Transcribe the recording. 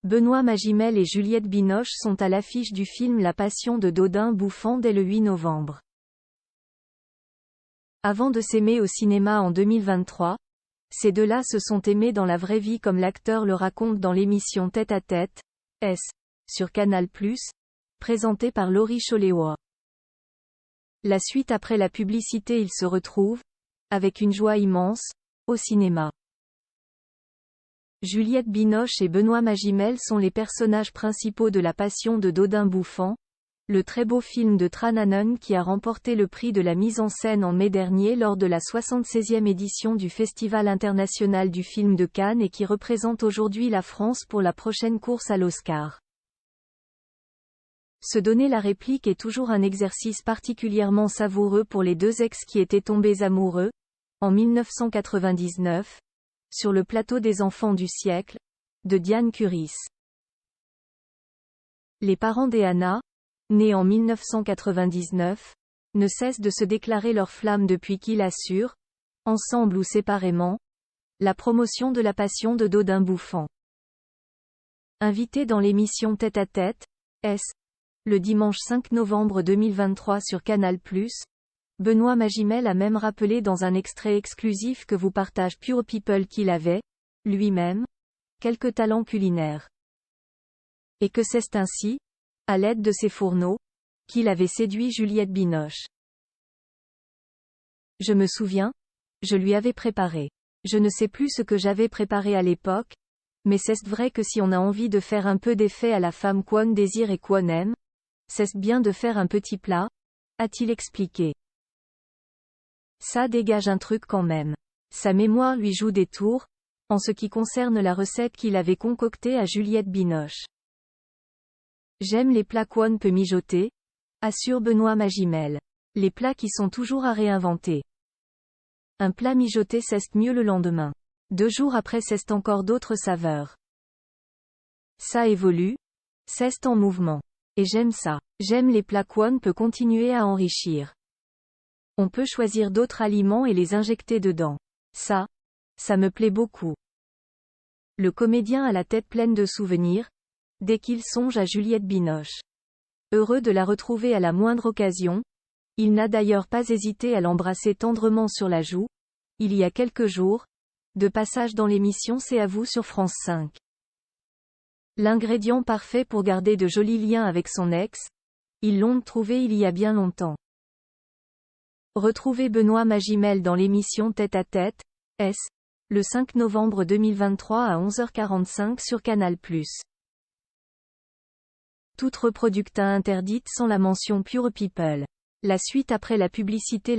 Benoît Magimel et Juliette Binoche sont à l'affiche du film La Passion de Dodin Bouffant dès le 8 novembre. Avant de s'aimer au cinéma en 2023, ces deux-là se sont aimés dans la vraie vie comme l'acteur le raconte dans l'émission Tête à Tête, sur Canal+, présentée par Laurie Choléois. La suite après la publicité ils se retrouvent, avec une joie immense, au cinéma. Juliette Binoche et Benoît Magimel sont les personnages principaux de La Passion de Dodin Bouffant, le très beau film de Tran Anon qui a remporté le prix de la mise en scène en mai dernier lors de la 76e édition du Festival international du film de Cannes et qui représente aujourd'hui la France pour la prochaine course à l'Oscar. Se donner la réplique est toujours un exercice particulièrement savoureux pour les deux ex qui étaient tombés amoureux, en 1999, sur le plateau des Enfants du siècle, de Diane Curis. Les parents d'Eana, nés en 1999, ne cessent de se déclarer leur flamme depuis qu'ils assurent, ensemble ou séparément, la promotion de La Passion de Dodin Bouffant. Invité dans l'émission Tête à Tête, le dimanche 5 novembre 2023 sur Canal+, Benoît Magimel a même rappelé dans un extrait exclusif que vous partage Pure People qu'il avait, lui-même, quelques talents culinaires. Et que c'est ainsi, à l'aide de ses fourneaux, qu'il avait séduit Juliette Binoche. Je me souviens, je lui avais préparé. Je ne sais plus ce que j'avais préparé à l'époque, mais c'est vrai que si on a envie de faire un peu d'effet à la femme qu'on désire et qu'on aime, c'est bien de faire un petit plat, a-t-il expliqué. Ça dégage un truc quand même. Sa mémoire lui joue des tours, en ce qui concerne la recette qu'il avait concoctée à Juliette Binoche. J'aime les plats qu'on peut mijoter, assure Benoît Magimel. Les plats qui sont toujours à réinventer. Un plat mijoté c'est mieux le lendemain. 2 jours après c'est encore d'autres saveurs. Ça évolue, c'est en mouvement. Et j'aime ça. J'aime les plats qu'on peut continuer à enrichir. On peut choisir d'autres aliments et les injecter dedans. Ça me plaît beaucoup. Le comédien a la tête pleine de souvenirs, dès qu'il songe à Juliette Binoche. Heureux de la retrouver à la moindre occasion, il n'a d'ailleurs pas hésité à l'embrasser tendrement sur la joue, il y a quelques jours, de passage dans l'émission C'est à vous sur France 5. L'ingrédient parfait pour garder de jolis liens avec son ex, ils l'ont trouvé il y a bien longtemps. Retrouvez Benoît Magimel dans l'émission Tête à Tête, le 5 novembre 2023 à 11h45 sur Canal+. Toute reproducta interdite sans la mention Pure People. La suite après la publicité.